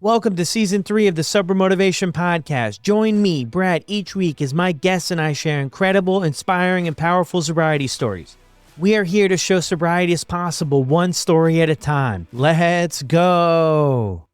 Welcome to Season 3 of the Sober Motivation Podcast. Join me, Brad, each week as my guests and I share incredible, inspiring, and powerful sobriety stories. We are here to show sobriety is possible, one story at a time. Let's go!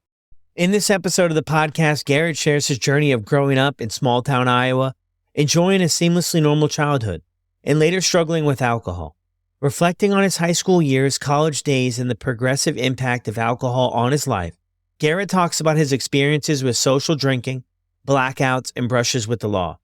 In this episode of the podcast, Garrett shares his journey of growing up in small-town Iowa, enjoying a seamlessly normal childhood, and later struggling with alcohol. Reflecting on his high school years, college days, and the progressive impact of alcohol on his life, Garrett talks about his experiences with social drinking, blackouts, and brushes with the law.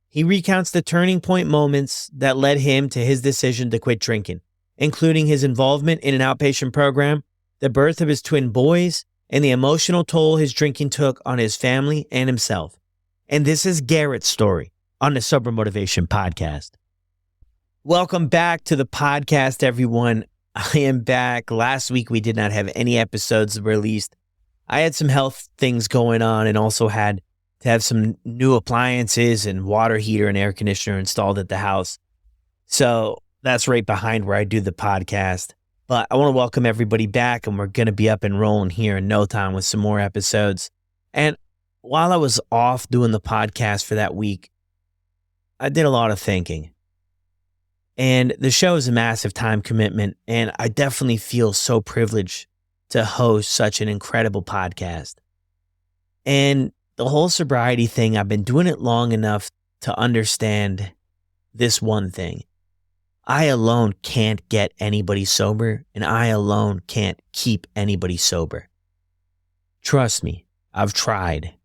He recounts the turning point moments that led him to his decision to quit drinking, including his involvement in an outpatient program, the birth of his twin boys, and the emotional toll his drinking took on his family and himself. And this is Garrett's story on the Sober Motivation Podcast. Welcome back to the podcast, everyone. I am back. Last week, we did not have any episodes released. I had some health things going on and also had to have some new appliances and water heater and air conditioner installed at the house. So that's right behind where I do the podcast. But I want to welcome everybody back, and we're going to be up and rolling here in no time with some more episodes. And while I was off doing the podcast for that week, I did a lot of thinking. And the show is a massive time commitment, and I definitely feel so privileged to host such an incredible podcast. And the whole sobriety thing, I've been doing it long enough to understand this one thing. I alone can't get anybody sober, and I alone can't keep anybody sober. Trust me, I've tried.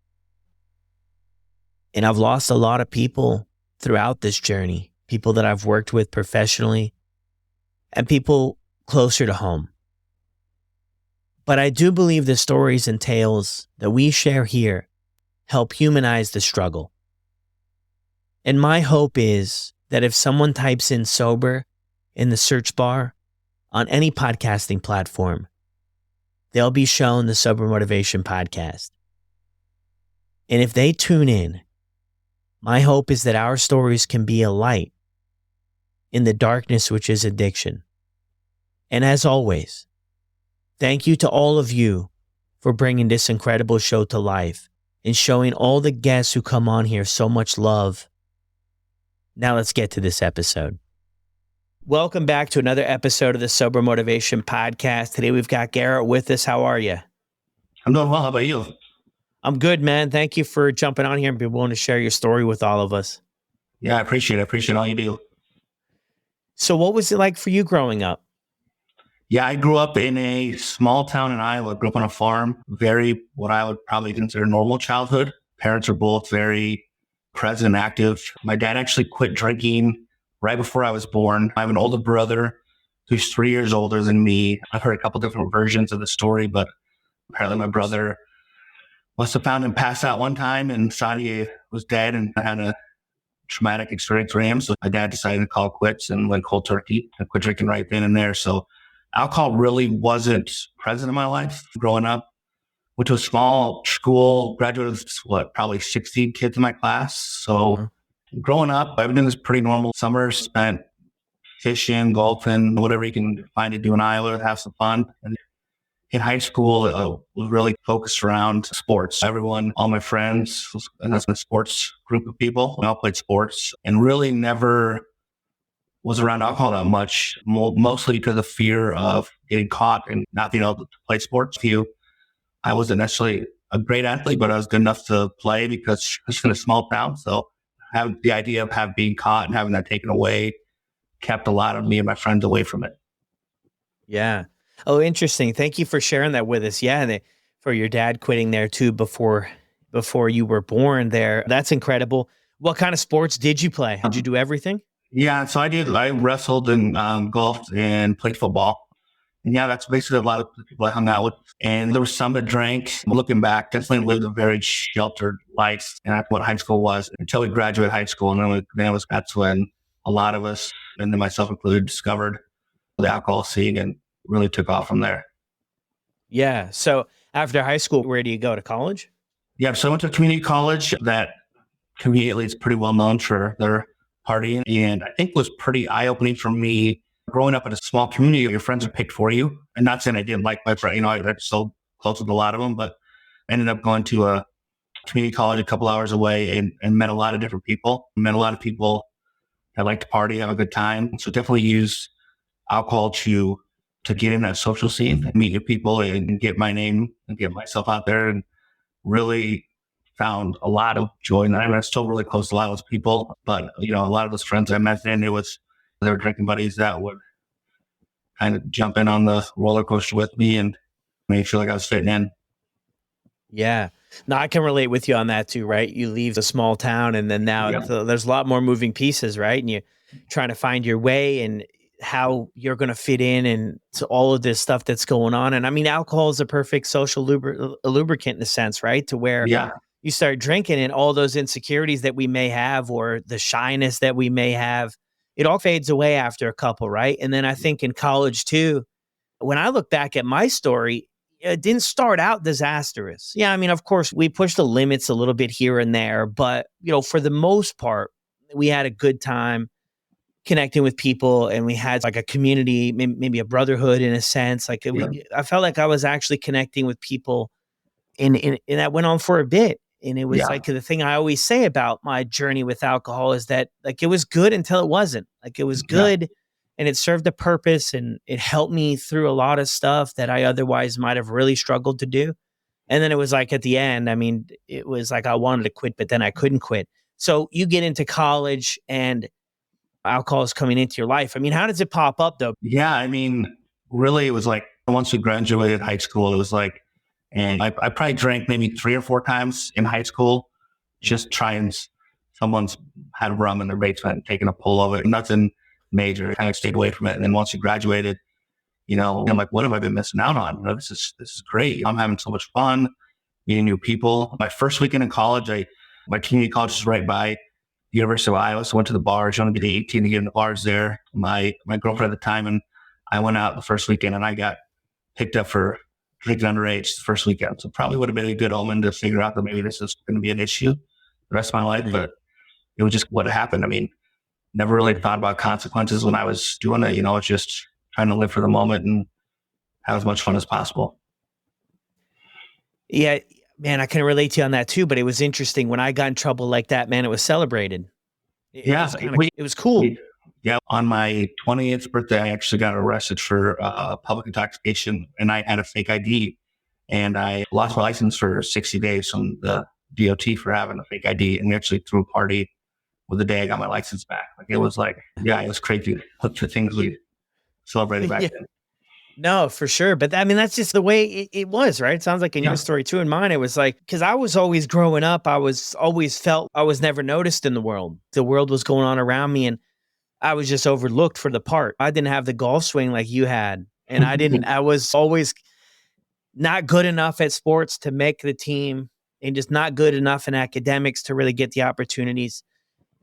And I've lost a lot of people throughout this journey, people that I've worked with professionally, and people closer to home. But I do believe the stories and tales that we share here help humanize the struggle. And my hope is that if someone types in sober in the search bar on any podcasting platform, they'll be shown the Sober Motivation Podcast. And if they tune in, my hope is that our stories can be a light in the darkness which is addiction. And as always, thank you to all of you for bringing this incredible show to life and showing all the guests who come on here so much love. Now let's get to this episode. Welcome back to another episode of the Sober Motivation Podcast. Today we've got Garrett with us. How are you? I'm doing well. How about you? I'm good, man. Thank you for jumping on here and being willing to share your story with all of us. Yeah, I appreciate it. I appreciate all you do. So what was it like for you growing up? Yeah, I grew up in a small town in Iowa. Grew up on a farm. Very, what I would probably consider normal childhood. Parents are both very present and active. My dad actually quit drinking right before I was born. I have an older brother who's 3 years older than me. I've heard a couple different versions of the story, but apparently my brother must have found him passed out one time and thought he was dead and had a traumatic experience for him. So my dad decided to call quits and went cold turkey and quit drinking right then and there. So alcohol really wasn't present in my life growing up. Went to a small school, graduated with, probably 60 kids in my class. So growing up, everything was pretty normal. Summers spent fishing, golfing, whatever you can find to do in Iowa, have some fun. And in high school, it was really focused around sports. Everyone, all my friends, and that's a sports group of people. We all played sports and really never was around alcohol that much, mostly because of fear of getting caught and not being able to play sports. I wasn't necessarily a great athlete, but I was good enough to play because I was in a small town. So having the idea of being caught and having that taken away kept a lot of me and my friends away from it. Yeah. Oh, interesting. Thank you for sharing that with us. Yeah. And for your dad quitting there too before you were born there. That's incredible. What kind of sports did you play? Did you do everything? Yeah, so I did. I wrestled and golfed and played football. And yeah, that's basically a lot of people I hung out with. And there was some that drank. Looking back, definitely lived a very sheltered life. And that's what high school was until we graduated high school. And that's when a lot of us, and then myself included, discovered the alcohol scene and really took off from there. Yeah. So after high school, where do you go to college? Yeah, so I went to a community college that conveniently is pretty well known for their partying. And I think it was pretty eye-opening for me growing up in a small community. Your friends are picked for you. And not saying I didn't like my friend, I'm so close with a lot of them, but Ended up going to a community college a couple hours away and met a lot of different people. Met a lot of people that like to party, have a good time. So definitely use alcohol to get in that social scene, meet new people, and get my name and get myself out there. And really found a lot of joy. And I'm still really close to a lot of those people, but a lot of those friends I met then, they were drinking buddies that would kind of jump in on the roller coaster with me and made me feel like I was fitting in. Yeah. No, I can relate with you on that too, right? You leave the small town and then now there's a lot more moving pieces, right? And you're trying to find your way and how you're going to fit in and to all of this stuff that's going on. And I mean, alcohol is a perfect social lubricant in a sense, right? To where you start drinking and all those insecurities that we may have or the shyness that we may have, it all fades away after a couple, right? And then I think in college too, when I look back at my story, it didn't start out disastrous. Yeah, I mean, of course, we pushed the limits a little bit here and there, but for the most part, we had a good time connecting with people, and we had like a community, maybe a brotherhood in a sense. Like I felt like I was actually connecting with people, and that went on for a bit. And it was like the thing I always say about my journey with alcohol is that like it was good until it wasn't. Like it was good and it served a purpose and it helped me through a lot of stuff that I otherwise might have really struggled to do. And then it was like at the end, I mean, it was like I wanted to quit, but then I couldn't quit. So you get into college and alcohol is coming into your life. I mean, how does it pop up though? Yeah, I mean, really, it was like once we graduated high school, it was like, and I probably drank maybe 3 or 4 times in high school, just trying. Someone's had rum in their basement, taking a pull of it, nothing major. I kind of stayed away from it. And then once we graduated, I'm like, what have I been missing out on? This is great. I'm having so much fun meeting new people. My first weekend in college, my community college is right by University of Iowa. So I went to the bars. You only get 18 to get in the bars there. My girlfriend at the time and I went out the first weekend and I got picked up for drinking underage the first weekend. So probably would have been a good omen to figure out that maybe this is going to be an issue the rest of my life. But it was just what happened. I mean, never really thought about consequences when I was doing it. It's just trying to live for the moment and have as much fun as possible. Yeah, man, I can relate to you on that too. But it was interesting when I got in trouble like that, man, it was celebrated. It was cool. Yeah. On my 20th birthday, I actually got arrested for public intoxication and I had a fake ID and I lost my license for 60 days from the DOT for having a fake ID. And we actually threw a party with the day I got my license back. Like it was like, it was crazy. Look for things we celebrated back then. No, for sure. But I mean, that's just the way it was, right? It sounds like in your story too. In mine, it was like, because I was always growing up, I was always felt I was never noticed in the world. The world was going on around me and I was just overlooked for the part. I didn't have the golf swing like you had. And I was always not good enough at sports to make the team and just not good enough in academics to really get the opportunities.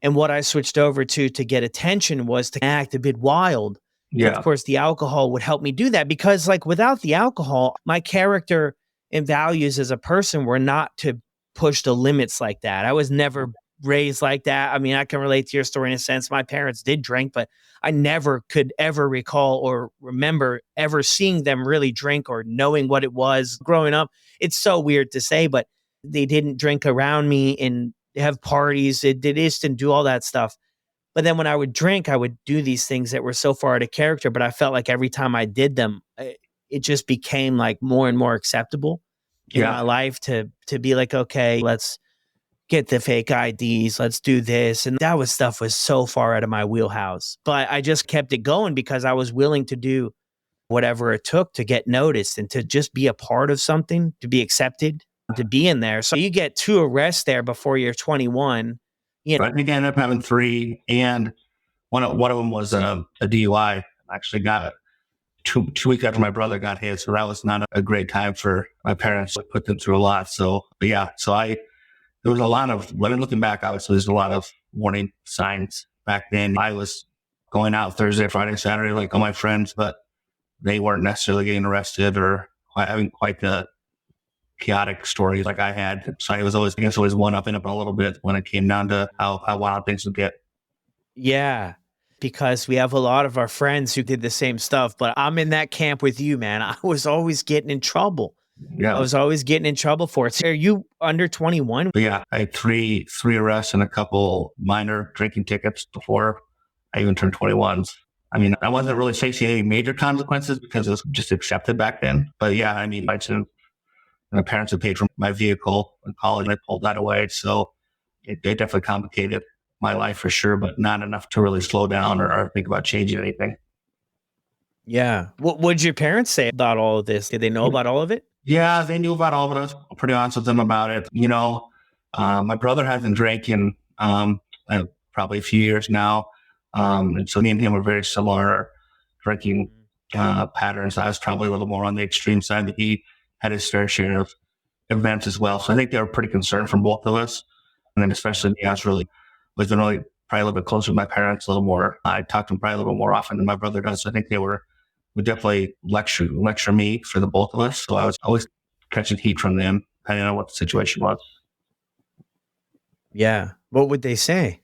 And what I switched over to get attention was to act a bit wild. Yeah. And of course, the alcohol would help me do that because like without the alcohol, my character and values as a person were not to push the limits like that. I was never raised like that. I mean, I can relate to your story in a sense. My parents did drink, but I never could ever recall or remember ever seeing them really drink or knowing what it was growing up. It's so weird to say, but they didn't drink around me and have parties. It did this and do all that stuff. But then when I would drink, I would do these things that were so far out of character, but I felt like every time I did them, it just became like more and more acceptable in my life to be like, okay, let's get the fake IDs. Let's do this. And that stuff was so far out of my wheelhouse, but I just kept it going because I was willing to do whatever it took to get noticed and to just be a part of something, to be accepted, to be in there. So you get 2 arrests there before you're 21. I think I ended up having 3, and one of them was a DUI. I actually got it 2 weeks after my brother got hit, so that was not a great time for my parents. I put them through a lot. So, but yeah, there was a lot of, looking back, obviously, there's a lot of warning signs back then. I was going out Thursday, Friday, Saturday, like all my friends, but they weren't necessarily getting arrested or having quite the chaotic stories like I had. So I was always one-upping up a little bit when it came down to how wild things would get. Yeah, because we have a lot of our friends who did the same stuff, but I'm in that camp with you, man. I was always getting in trouble. Yeah. I was always getting in trouble for it. So are you under 21? But yeah, I had three arrests and a couple minor drinking tickets before I even turned 21. I mean, I wasn't really facing any major consequences because it was just accepted back then. But yeah, I mean, my parents had paid for my vehicle in college and I pulled that away. So it definitely complicated my life for sure, but not enough to really slow down or think about changing anything. Yeah. What did your parents say about all of this? Did they know about all of it? Yeah, they knew about all of it. I was pretty honest with them about it. My brother hasn't drank in probably a few years now. And so me and him were very similar drinking patterns. I was probably a little more on the extreme side, but he had his fair share of events as well. So I think they were pretty concerned from both of us. And then especially me, I was been really probably a little bit closer to my parents, a little more. I talked to them probably a little bit more often than my brother does. So I think they would definitely lecture me for the both of us. So I was always catching heat from them, depending on what the situation was. Yeah. What would they say?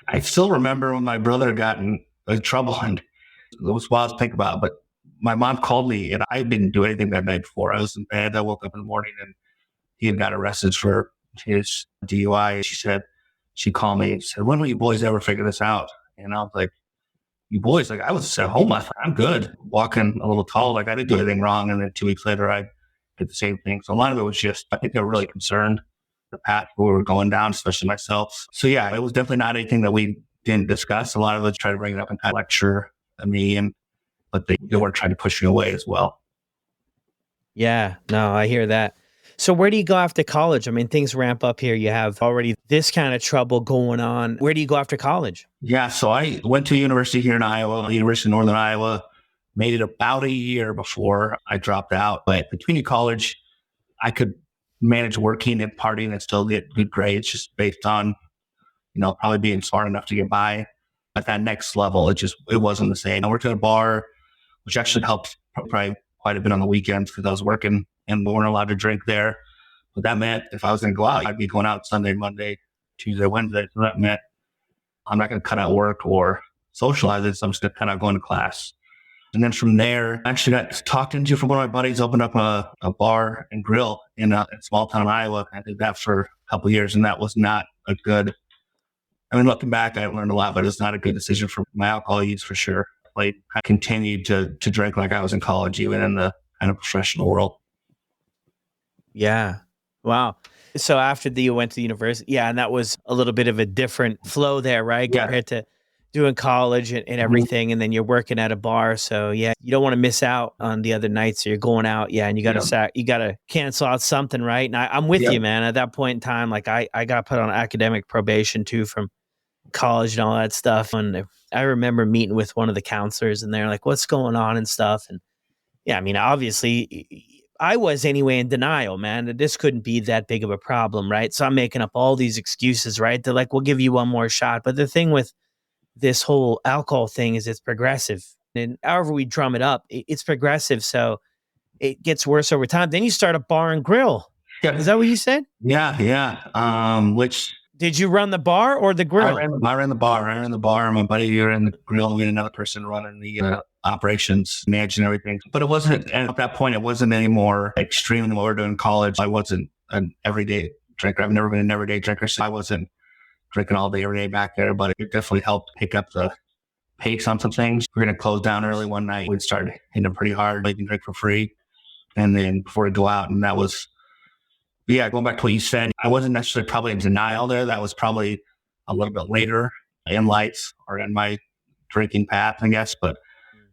I still remember when my brother got in trouble, and it was wild to think about. But my mom called me, and I didn't do anything that night before. I was in bed. I woke up in the morning, and he had got arrested for his DUI. She called me and said, "When will you boys ever figure this out?" And I was like, "You boys, like I was at home. I'm good, walking a little tall. Like I didn't do anything wrong." And then 2 weeks later, I did the same thing. So a lot of it was just, I think they were really concerned the path we were going down, especially myself. So yeah, it was definitely not anything that we didn't discuss. A lot of us tried to bring it up and kind of lecture me, but they were trying to push me away as well. Yeah. No, I hear that. So where do you go after college? I mean, things ramp up here. You have already this kind of trouble going on. Where do you go after college? Yeah, so I went to a university here in Iowa, University of Northern Iowa, made it about a year before I dropped out. But between college, I could manage working and partying and still get good grades just based on, probably being smart enough to get by. At that next level, it wasn't the same. I worked at a bar, which actually helped probably quite a bit on the weekends because I was working and we weren't allowed to drink there. But that meant if I was going to go out, I'd be going out Sunday, Monday, Tuesday, Wednesday. So that meant I'm not going to cut out work or socialize it. So I'm just going to cut out going to class. And then from there, I actually got talked into from one of my buddies, opened up a bar and grill in a small town Iowa. I did that for a couple of years, and that was not a good. I mean, looking back, I learned a lot, but it's not a good decision for my alcohol use for sure. I continued to drink like I was in college, even in the kind of professional world. Yeah. Wow. So after you went to the university, yeah, and that was a little bit of a different flow there, right? Yeah. Compared to doing college and everything, and then you're working at a bar. So yeah, you don't want to miss out on the other nights. So you're going out, yeah, and you got to you got to cancel out something, right? And I'm with you, man. At that point in time, like I got put on academic probation too from college and all that stuff. And I remember meeting with one of the counselors, and they're like, "What's going on?" and stuff. And yeah, I mean, obviously, I was anyway in denial, man, that this couldn't be that big of a problem, right? So I'm making up all these excuses, right? They're like, "We'll give you one more shot." But the thing with this whole alcohol thing is it's progressive. And however we drum it up, it's progressive. So it gets worse over time. Then you start a bar and grill. Yeah. Is that what you said? Yeah. Which did you run the bar or the grill? I ran the bar. My buddy, you were in the grill. We had another person running the operations, managing everything. But it wasn't, and at that point, it wasn't any more extreme than what we were doing in college. I wasn't an everyday drinker. I've never been an everyday drinker, so I wasn't drinking all day, every day back there. But it definitely helped pick up the pace on some things. We were going to close down early one night. We'd start hitting them pretty hard. You can drink for free. And then before we go out, and that was, yeah, going back to what you said, I wasn't necessarily probably in denial there. That was probably a little bit later in life or in my drinking path, I guess. But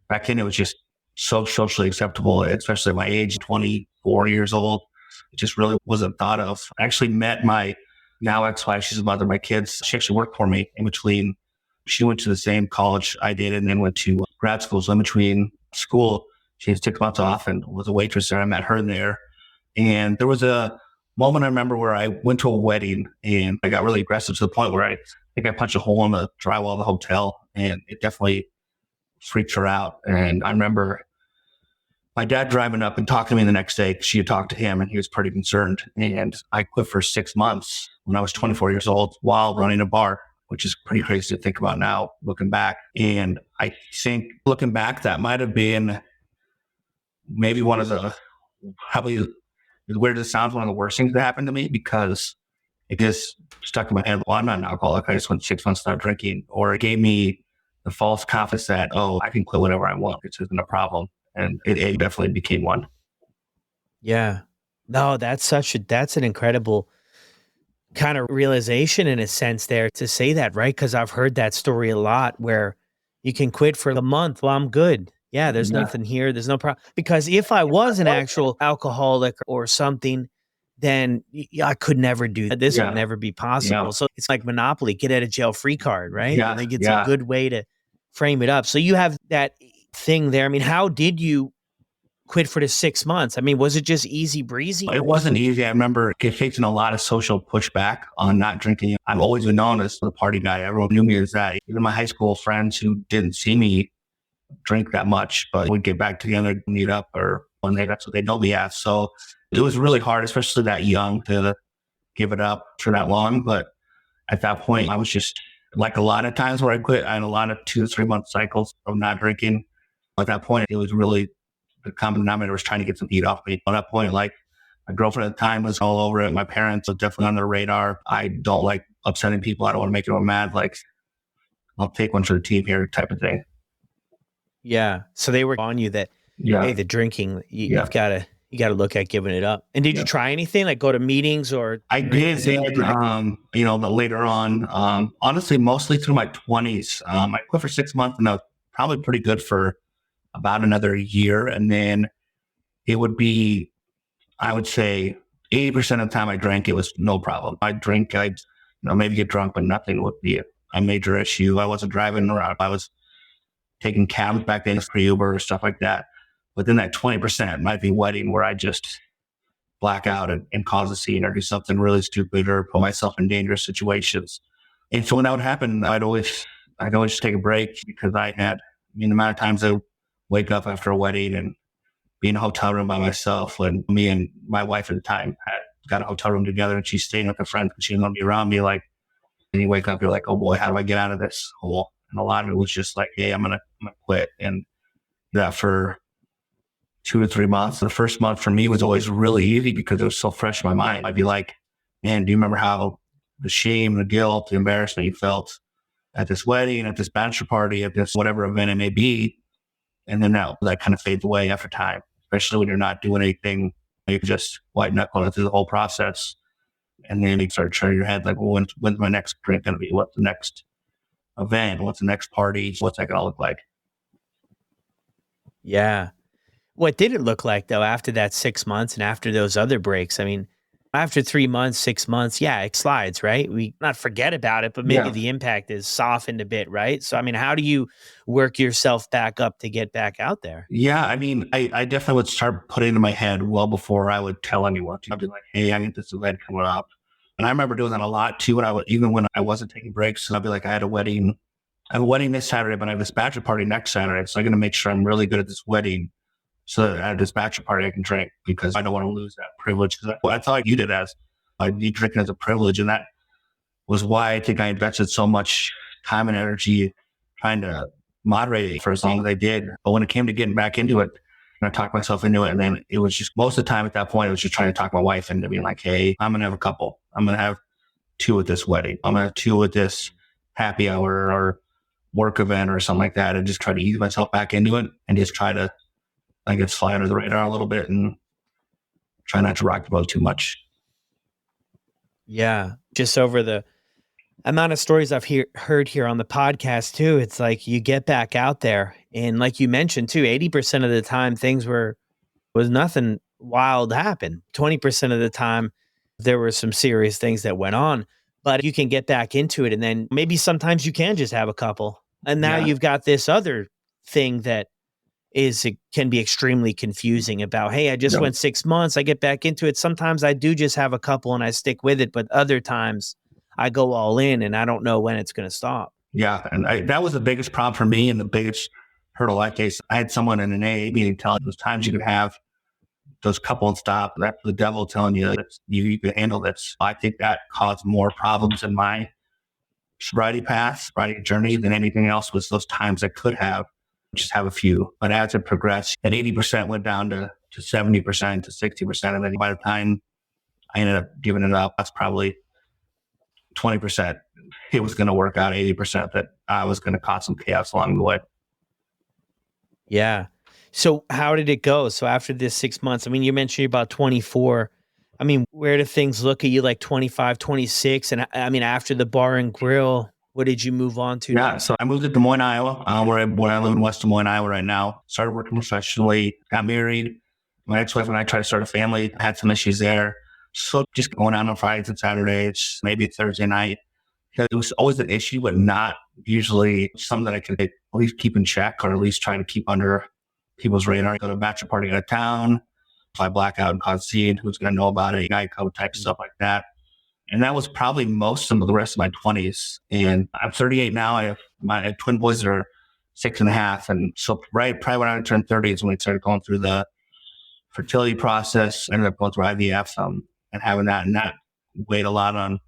back then it was just so socially acceptable, especially at my age, 24 years old. It just really wasn't thought of. I actually met my now ex-wife. She's the mother of my kids. She actually worked for me in between. She went to the same college I did and then went to grad school. So in between school, she had 6 months off and was a waitress there. I met her there. And there was a moment I remember where I went to a wedding and I got really aggressive to the point where I think I punched a hole in the drywall of the hotel, and it definitely freaked her out. And I remember my dad driving up and talking to me the next day. She had talked to him and he was pretty concerned. And I quit for 6 months when I was 24 years old while running a bar, which is pretty crazy to think about now, looking back. And I think looking back, that might have been maybe one of the, probably as weird as it sounds, one of the worst things that happened to me because it just stuck in my head. Well, I'm not an alcoholic. I just went 6 months without drinking. Or it gave me the false confidence that, oh, I can quit whenever I want. This isn't a problem. And it definitely became one. Yeah. No, that's an incredible kind of realization in a sense there to say that, right? Because I've heard that story a lot where you can quit for a month. Well, I'm good. Yeah, there's Yeah. nothing here. There's no problem. Because if I was an actual alcoholic or something, then I could never do that. This would Yeah. never be Yeah. possible. So it's like Monopoly, get out of jail free card, right? I Yeah. think it's a Yeah. good way to frame it up. So you have that thing there. I mean, how did you quit for the 6 months? I mean, was it just easy breezy? It wasn't easy. I remember facing a lot of social pushback on not drinking. I've always been known as the party guy. Everyone knew me as that. Even my high school friends who didn't see me drink that much, but we'd get back together, meet up, or one day that's what they know me as. So it was really hard, especially that young, to give it up for that long. But at that point, I was just like a lot of times where I quit. I had a lot of 2 to 3 month cycles of not drinking. At that point, it was really the common denominator was trying to get some heat off me. At that point, like my girlfriend at the time was all over it. My parents were definitely on their radar. I don't like upsetting people. I don't want to make anyone mad. Like, I'll take one for the team here type of thing. Yeah. So they were on you that, Yeah. hey, the drinking, Yeah. you got to look at giving it up. And did you try anything like go to meetings or? I did, later on, honestly, mostly through my 20s. I quit for 6 months and I was probably pretty good for about another year. And then it would be, I would say 80% of the time I drank, it was no problem. I'd drink, I'd maybe get drunk, but nothing would be a major issue. I wasn't driving around. I was taking cabs back then for Uber or stuff like that. But then that 20% might be wedding where I just black out and cause a scene or do something really stupid or put myself in dangerous situations. And so when that would happen, I'd always just take a break because the amount of times I would wake up after a wedding and be in a hotel room by myself when me and my wife at the time had got a hotel room together and she's staying with a friend because she didn't want to be around me. Like, and you wake up, you're like, oh boy, how do I get out of this hole? And a lot of it was just like, hey, I'm gonna quit. And that for 2 to 3 months. The first month for me was always really easy because it was so fresh in my mind. I'd be like, man, do you remember how the shame, the guilt, the embarrassment you felt at this wedding, at this bachelor party, at this whatever event it may be? And then that kind of fades away after time, especially when you're not doing anything. You can just white knuckle it through the whole process. And then you start turning your head like, well, when's my next drink going to be? What's the next event? What's the next party? What's that going to look like? Yeah. What did it look like though after that 6 months and after those other breaks? I mean, after 3 months, 6 months, yeah, it slides, right? We not forget about it, but maybe the impact is softened a bit, right? So, I mean, how do you work yourself back up to get back out there? Yeah, I mean, I definitely would start putting it in my head well before I would tell anyone. I'd be like, hey, I get this event coming up. And I remember doing that a lot too even when I wasn't taking breaks. I'd be like, I have a wedding this Saturday, but I have this bachelor party next Saturday. So I'm going to make sure I'm really good at this wedding so that at this bachelor party I can drink because I don't want to lose that privilege. Because I thought you did I need drinking as a privilege. And that was why I think I invested so much time and energy trying to moderate it for as long as I did. But when it came to getting back into it, and I talked myself into it, and then it was just most of the time at that point, it was just trying to talk my wife into being like, hey, I'm going to have a couple. I'm going to have 2 at this wedding. I'm going to have 2 at this happy hour or work event or something like that, and just try to ease myself back into it and just try to, I guess, fly under the radar a little bit and try not to rock the boat too much. Yeah. Just over the amount of stories I've heard here on the podcast too, it's like you get back out there and like you mentioned too, 80% of the time things was nothing wild happened. 20% of the time there were some serious things that went on, but you can get back into it. And then maybe sometimes you can just have a couple. And now you've got this other thing that it can be extremely confusing about, hey, I just went 6 months, I get back into it. Sometimes I do just have a couple and I stick with it, but other times I go all in and I don't know when it's going to stop. Yeah. And that was the biggest problem for me and the biggest hurdle I faced. I had someone in an AA meeting tell me those times you could have those couple and stop. That's the devil telling you that you can handle this. I think that caused more problems in my sobriety path, sobriety journey than anything else was those times I could have just have a few. But as it progressed, that 80% went down to 70% to 60%. And then by the time I ended up giving it up, that's probably 20%. It was going to work out. 80% that I was going to cause some chaos along the way. Yeah. So how did it go? So after this 6 months, I mean, you mentioned you're about 24. I mean, where do things look at you like 25, 26? And I mean, after the bar and grill, what did you move on to? Yeah, so I moved to Des Moines, Iowa, where I live in West Des Moines, Iowa right now. Started working professionally, got married. My ex-wife and I tried to start a family, had some issues there. So just going out on Fridays and Saturdays, maybe Thursday night. Because it was always an issue, but not usually something that I could at least keep in check or at least try to keep under people's radar. Go to a bachelor party out of town, if I black out and cause scene, who's going to know about it, guy code type stuff like that. And that was probably most of the rest of my 20s. And I'm 38 now. I have my twin boys are 6.5. And so probably when I turned 30 is when we started going through the fertility process. I ended up going through IVF and having that. And that weighed a lot on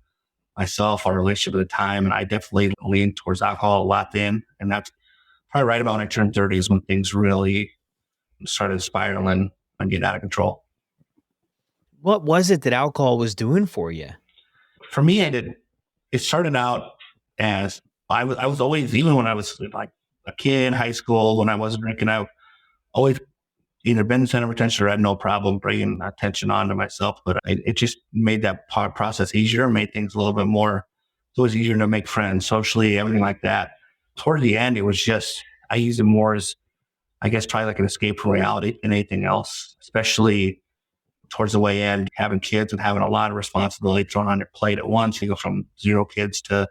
myself, our relationship at the time. And I definitely leaned towards alcohol a lot then. And that's probably right about when I turned 30 is when things really started spiraling and getting out of control. What was it that alcohol was doing for you? For me, it started out as I was always, even when I was like a kid in high school, when I wasn't drinking, I always either been the center of attention or had no problem bringing attention onto myself. But it just made that process easier, made things a little bit more, it was easier to make friends socially, everything like that. Toward the end, it was just, I used it more as, I guess, probably like an escape from reality than anything else, especially towards the way end, having kids and having a lot of responsibility thrown on your plate at once. You go from 0 kids to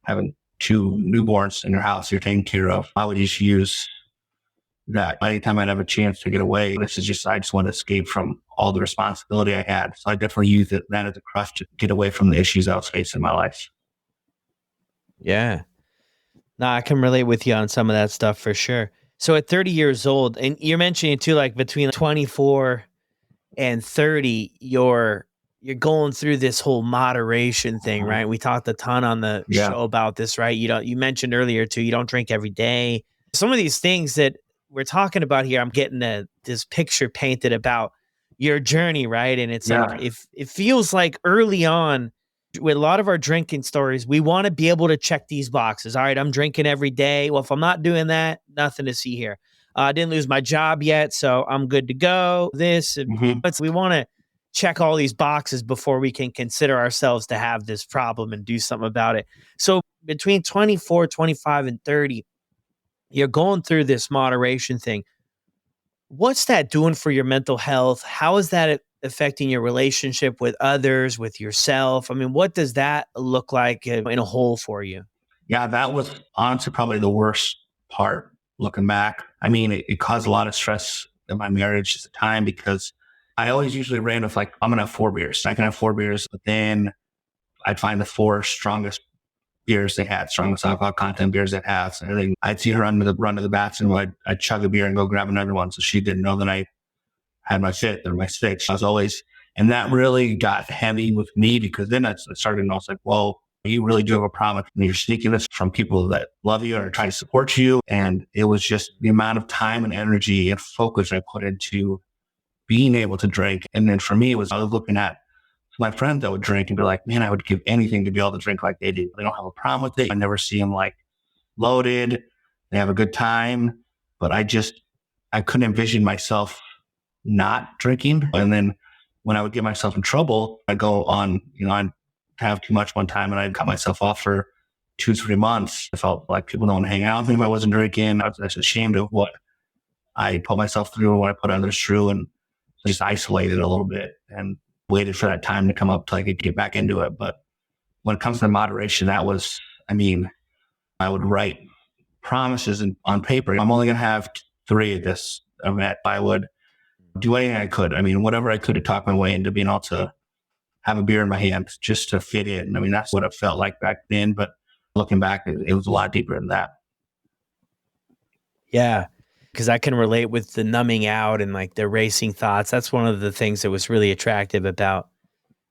having 2 newborns in your house you're taking care of. I would just use that anytime I'd have a chance to get away. I just want to escape from all the responsibility I had. So I definitely used that as a crutch to get away from the issues I was facing in my life. Yeah. No, I can relate with you on some of that stuff for sure. So at 30 years old, and you're mentioning too, like between 24 and 30, you're going through this whole moderation thing, right? We talked a ton on the show about this, right? You mentioned earlier too, you don't drink every day. Some of these things that we're talking about here, I'm getting this picture painted about your journey, right? And it's like, if it feels like early on with a lot of our drinking stories, we want to be able to check these boxes. All right, I'm drinking every day. Well, if I'm not doing that, nothing to see here. I didn't lose my job yet, so I'm good to go. We want to check all these boxes before we can consider ourselves to have this problem and do something about it. So between 24, 25, and 30, you're going through this moderation thing. What's that doing for your mental health? How is that affecting your relationship with others, with yourself? I mean, what does that look like in a whole for you? Yeah, that was honestly probably the worst part looking back. I mean, it caused a lot of stress in my marriage at the time because I always usually ran with like, I'm going to have 4 beers. I can have 4 beers, but then I'd find the 4 strongest beers they had, strongest alcohol content beers they have. So then I'd see her run to the bathroom. I'd chug a beer and go grab another one. So she didn't know that I had my 5th or my 6th. I was always, and that really got heavy with me because then I started to know, it's like, well, you really do have a problem. And you're sneaking this from people that love you or try to support you. And it was just the amount of time and energy and focus I put into being able to drink. And then for me, I was looking at my friends that would drink and be like, man, I would give anything to be able to drink like they do. They don't have a problem with it. I never see them like loaded. They have a good time. But I couldn't envision myself not drinking. And then when I would get myself in trouble, I'd go on, I'd have too much one time and I'd cut myself off for 2-3 months. I felt like people don't hang out with me if I wasn't drinking. I was just ashamed of what I put myself through and what I put others through, and just isolated a little bit and waited for that time to come up till I could get back into it. But when it comes to moderation, that was, I would write promises on paper. I'm only going to have 3 at this event. I would do anything I could. Whatever I could to talk my way into being able to have a beer in my hand just to fit in. That's what it felt like back then. But looking back, it was a lot deeper than that. Yeah, because I can relate with the numbing out and like the racing thoughts. That's one of the things that was really attractive about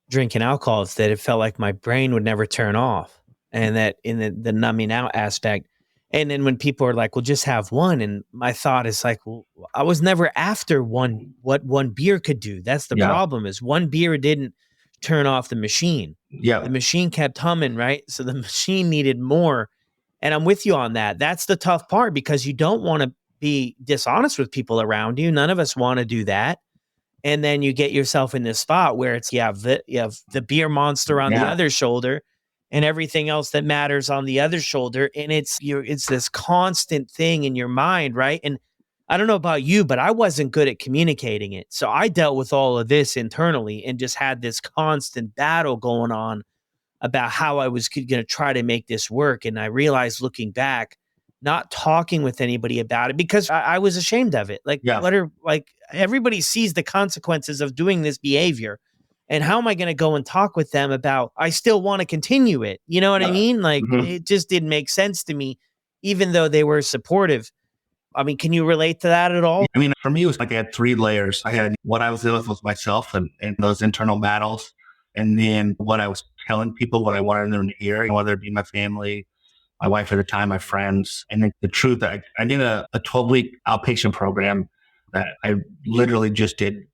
drinking alcohol is that it felt like my brain would never turn off. And that in the numbing out aspect, And then when people are like, well, just have one. And my thought is like, well, I was never after what one beer could do. That's the Yeah. problem, is one beer didn't turn off the machine. Yeah. The machine kept humming, right? So the machine needed more. And I'm with you on that. That's the tough part, because you don't want to be dishonest with people around you. None of us want to do that. And then you get yourself in this spot where it's you have the beer monster on the Yeah. other shoulder and everything else that matters on the other shoulder, and it's this constant thing in your mind, right? And I don't know about you, but I wasn't good at communicating it, so I dealt with all of this internally and just had this constant battle going on about how I was going to try to make this work. And I realized, looking back, not talking with anybody about it, because I was ashamed of it. Like, Yeah. everybody sees the consequences of doing this behavior. And how am I going to go and talk with them about, I still want to continue it? You know what I mean? Like, it just didn't make sense to me, even though they were supportive. I mean, can you relate to that at all? I mean, for me, it was like I had three layers. I had what I was dealing with myself and those internal battles. And then what I was telling people, what I wanted them to hear, whether it be my family, my wife at the time, my friends. And then the truth, I did a 12-week outpatient program that I literally just did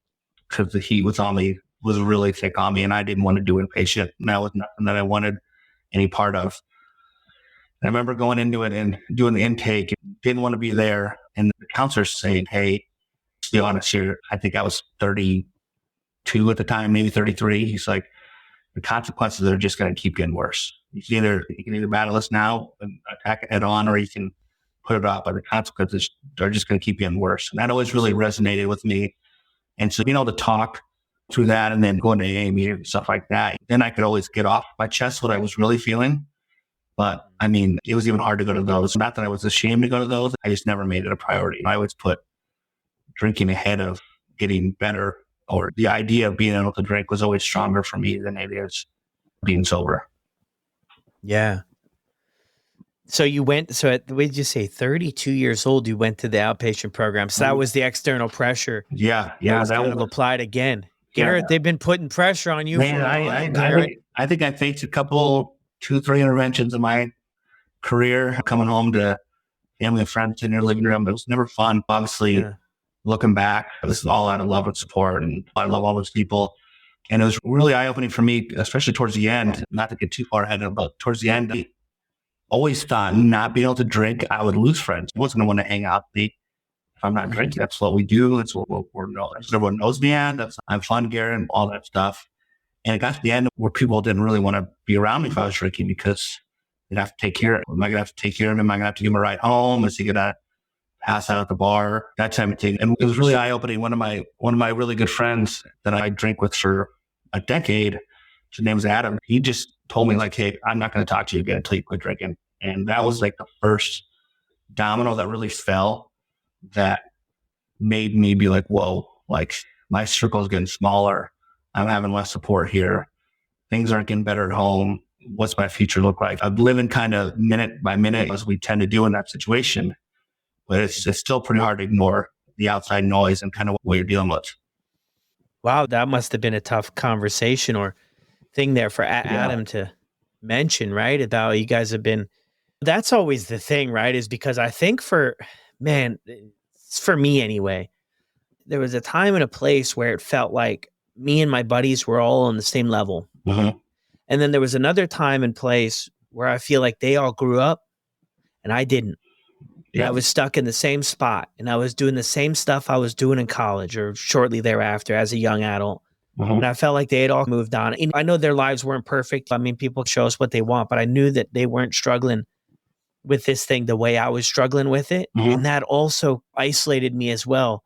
because the heat was on me, was really thick on me, and I didn't want to do inpatient. And that was nothing that I wanted any part of. And I remember going into it and doing the intake, didn't want to be there. And the counselor saying, hey, to be honest here, I think I was 32 at the time, maybe 33. He's like, the consequences are just going to keep getting worse. You can either battle this now and attack it head on, or you can put it off, but the consequences are just going to keep getting worse. And that always really resonated with me. And so being able to talk through that and then going to AA meetings and stuff like that, then I could always get off my chest what I was really feeling. But I mean, it was even hard to go to those. Not that I was ashamed to go to those. I just never made it a priority. I always put drinking ahead of getting better, or the idea of being able to drink was always stronger for me than it is being sober. Yeah. So you went, so what did you say, 32 years old, you went to the outpatient program. So that was the external pressure. Yeah. That was kind of applied again. Garrett, they've been putting pressure on you for a while, Garrett. I think I faced a couple, 2-3 interventions in my career, coming home to family and friends in their living room. It was never fun. Obviously, looking back, this is all out of love and support, and I love all those people. And it was really eye-opening for me, especially towards the end, not to get too far ahead, but towards the end, I always thought not being able to drink, I would lose friends. I wasn't going to want to hang out with me if I'm not drinking. That's what we do. It's what we're known. Everyone knows me at. I'm fun, Garrett, and all that stuff. And it got to the end where people didn't really want to be around me if I was drinking, because they'd have to take care of him. Am I going to have to take care of him? Am I going to have to give him a ride home? Is he going to pass out at the bar? That type of thing. And it was really eye-opening. One of my really good friends that I drink with for a decade, his name's Adam. He just told me, like, hey, I'm not going to talk to you again until you quit drinking. And that was like the first domino that really fell, that made me be like, whoa, like my circle is getting smaller. I'm having less support here. Things aren't getting better at home. What's my future look like? I'm living kind of minute by minute, as we tend to do in that situation. But it's still pretty hard to ignore the outside noise and kind of what you're dealing with. Wow, that must have been a tough conversation or thing there for Adam to mention, right? About you guys have been, that's always the thing, right? Is because I think for me anyway, there was a time and a place where it felt like me and my buddies were all on the same level. Mm-hmm. And then there was another time and place where I feel like they all grew up and I didn't. Yeah. I was stuck in the same spot, and I was doing the same stuff I was doing in college or shortly thereafter as a young adult. Mm-hmm. And I felt like they had all moved on. And I know their lives weren't perfect. I mean, people show us what they want, but I knew that they weren't struggling with this thing the way I was struggling with it. Mm-hmm. And that also isolated me as well.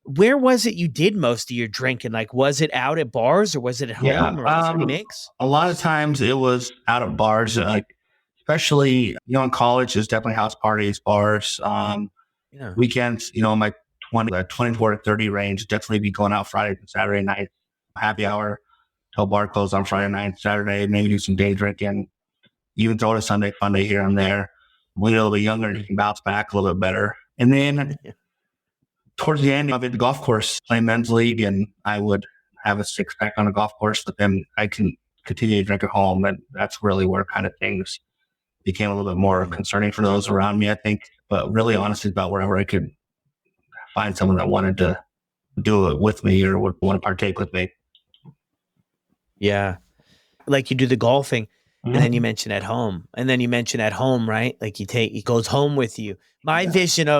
Where was it you did most of your drinking? Like, was it out at bars or was it at home or was it a mix? A lot of times it was out at bars, especially, in college, there's definitely house parties, bars, weekends, my 24 to 30 range, definitely be going out Friday and Saturday night, happy hour till bar close on Friday night, Saturday, maybe do some day drinking, even throw a Sunday fun day here and there. When you're a little bit younger, you can bounce back a little bit better. And then towards the end, I've been at the golf course playing men's league, and I would have a 6-pack on a golf course, but then I can continue to drink at home. And that's really where kind of things became a little bit more concerning for those around me, I think. But really, honestly, about wherever I could find someone that wanted to do it with me or would want to partake with me. Yeah. Like you do the golfing, and then you Mhm. mention at home, and then you mention at home, right? Like it goes home with you. Yeah.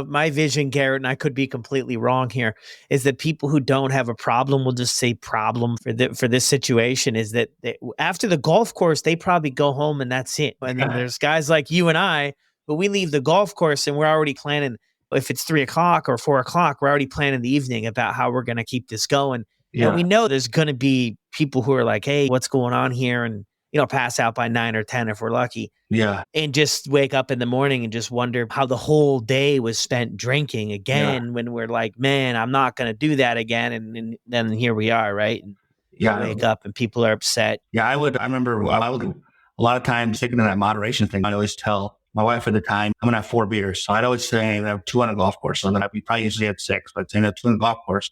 My vision, Garrett, and I could be completely wrong here, is that people who don't have a problem will just say problem for this situation is that after the golf course, they probably go home and that's it. And then there's guys like you and I, but we leave the golf course and we're already planning. If it's 3 o'clock or 4 o'clock, we're already planning the evening about how we're going to keep this going. And we Yeah. know there's going to be people who are like, hey, what's going on here? And, pass out by 9 or 10 if we're lucky, Yeah. and just wake up in the morning and just wonder how the whole day was spent drinking Yeah. again when we're like, man, I'm not going to do that again. And then here we are, right? And we Yeah. wake up and people are upset. Yeah. I remember I would, a lot of times taking to that moderation thing, I'd always tell my wife at the time, I'm going to have 4 beers. So I'd always say I have 2 on a golf course. So then we probably usually had 6, but saying 2 on the golf course.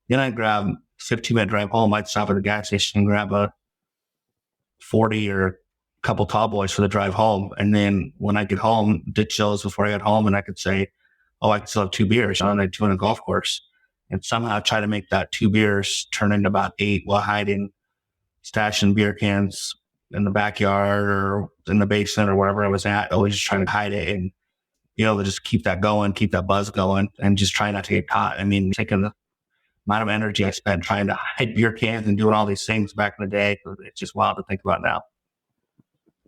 Then I'd grab 15-minute drive home. I'd stop at the gas station and grab a 40 or a couple tall boys for the drive home. And then when I get home, ditch those before I get home. And I could say, oh, I can still have 2 beers. And I had 2 on a golf course. And somehow try to make that 2 beers turn into about 8 while hiding, stashing beer cans in the backyard or in the basement or wherever I was at, always just trying to hide it and be able to just keep that going, keep that buzz going, and just try not to get caught. I mean, taking the amount of energy I spent trying to hide beer cans and doing all these things back in the day, it's just wild to think about now.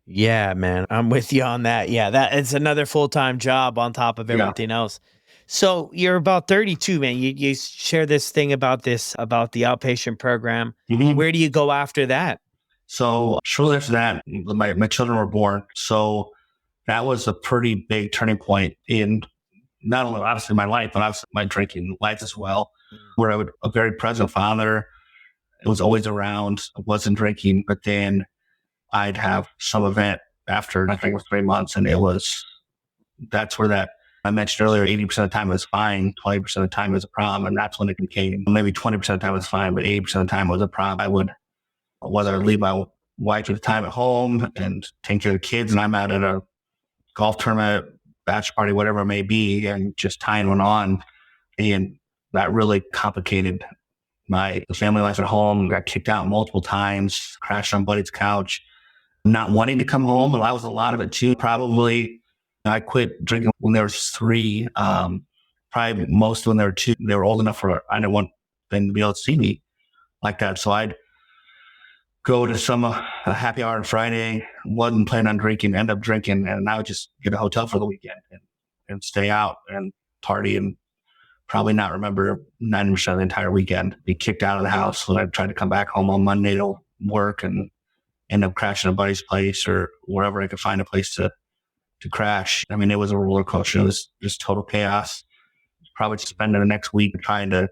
Yeah, man, I'm with you on that. Yeah, that it's another full-time job on top of Yeah. everything else. So you're about 32, man. You share this thing about the outpatient program. Mhm. Where do you go after that? So shortly after that, my children were born. So that was a pretty big turning point in not only obviously my life, but obviously my drinking life as well, where a very present father, it was always around, I wasn't drinking, but then I'd have some event after, I think it was 3 months. And that's where that I mentioned earlier, 80% of the time was fine, 20% of the time was a problem. And that's when it became maybe 20% of the time was fine, but 80% of the time was a problem. I would, whether I leave my wife at the time at home and take care of the kids and I'm out at a golf tournament, bachelor party, whatever it may be, and just tying one on. And that really complicated my family life at home. Got kicked out multiple times, crashed on buddy's couch, not wanting to come home. And that was a lot of it too. Probably I quit drinking when there was 3, probably most when there were 2. They were old enough for, I didn't want them to be able to see me like that. So I'd go to some a happy hour on Friday, wasn't planning on drinking, end up drinking, and I would just get a hotel for the weekend and stay out and party and probably not remember 90% of the entire weekend, be kicked out of the house when I tried to come back home on Monday to work and end up crashing at a buddy's place or wherever I could find a place to crash. I mean, it was a roller coaster. It was just total chaos. Probably spending the next week trying to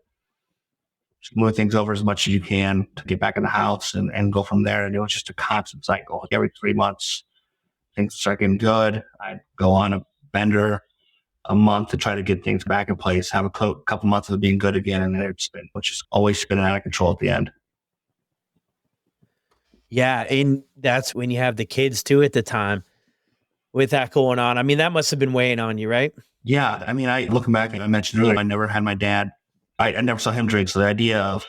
smooth things over as much as you can to get back in the house and go from there. And it was just a constant cycle. Like every 3 months, things start getting good. I'd go on a bender a month to try to get things back in place, have a couple months of being good again, and then it'd spin, which is always spinning out of control at the end. Yeah, and that's when you have the kids too at the time with that going on. I mean, that must have been weighing on you, right? Yeah. I mean, looking back, I mentioned earlier, I never had my dad. I never saw him drink. So the idea of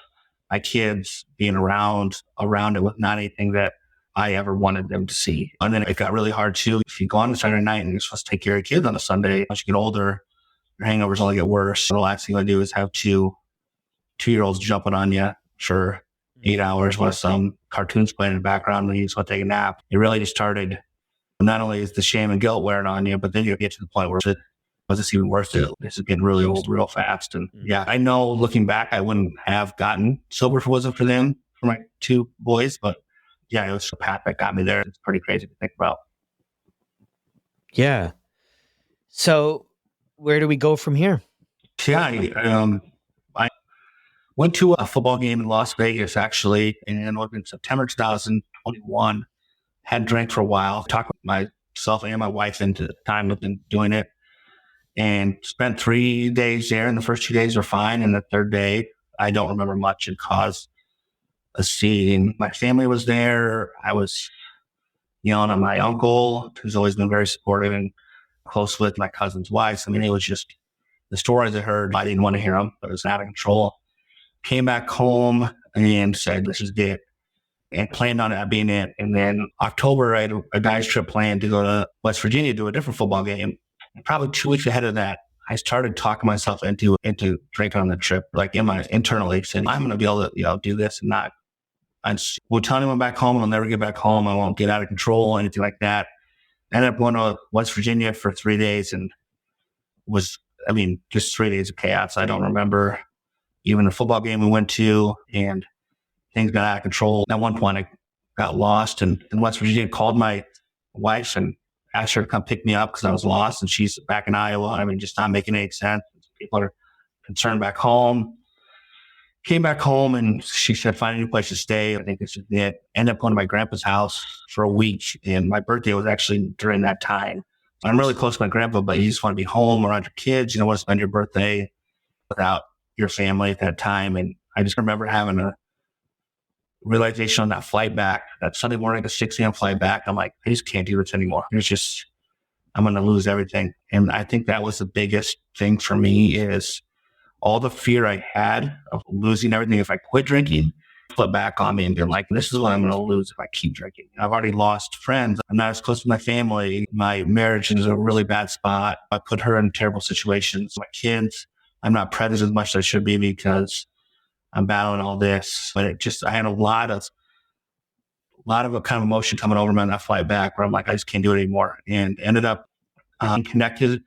my kids being around it was not anything that I ever wanted them to see. And then it got really hard too. If you go on a Saturday night and you're supposed to take care of kids on a Sunday, as you get older, your hangovers only get worse. So the last thing I do is have 2-year-olds jumping on you for 8 hours while some cartoons playing in the background and you just want to take a nap. It really just started, not only is the shame and guilt wearing on you, but then you get to the point where was this even worth it? This is getting really old real fast. And yeah, I know looking back, I wouldn't have gotten sober if it wasn't for them, for my 2 boys. But yeah, it was the path that got me there. It's pretty crazy to think about. Yeah. So where do we go from here? Yeah, I went to a football game in Las Vegas, actually, in September 2021. Hadn't drank for a while. Talked with myself and my wife into the time of doing it. And spent 3 days there. And the first 2 days were fine. And the third day, I don't remember much. It caused a scene. My family was there. I was, yelling at my uncle, who's always been very supportive and close with my cousin's wives. I mean, it was just the stories I heard. I didn't want to hear them, but it was out of control. Came back home and said, this is it. And planned on it being it. And then October, I had a guy's trip planned to go to West Virginia to do a different football game. And probably 2 weeks ahead of that, I started talking myself into drinking on the trip, like internally, saying, I'm going to be able to, do this and not. I will tell anyone back home, I'll never get back home. I won't get out of control, anything like that. I ended up going to West Virginia for 3 days and just 3 days of chaos. I don't remember even the football game we went to, and things got out of control. At one point, I got lost, and West Virginia called my wife and asked her to come pick me up because I was lost, and she's back in Iowa. Just not making any sense. People are concerned back home. Came back home, and she said, find a new place to stay. I think this is it. Ended up going to my grandpa's house for a week, and my birthday was actually during that time. I'm really close to my grandpa, but you just want to be home around your kids. You don't want to spend your birthday without your family at that time. And I just remember having a realization on that flight back, that Sunday morning, the 6 a.m. flight back. I'm like, I just can't do this anymore. I'm going to lose everything. And I think that was the biggest thing for me, is all the fear I had of losing everything if I quit drinking flipped back on me and been like, this is what I'm going to lose if I keep drinking. I've already lost friends. I'm not as close to my family. My marriage is a really bad spot. I put her in terrible situations. My kids, I'm not present as much as I should be because I'm battling all this. But I had a lot of a kind of emotion coming over me on that flight back where I'm like, I just can't do it anymore. And ended up connected.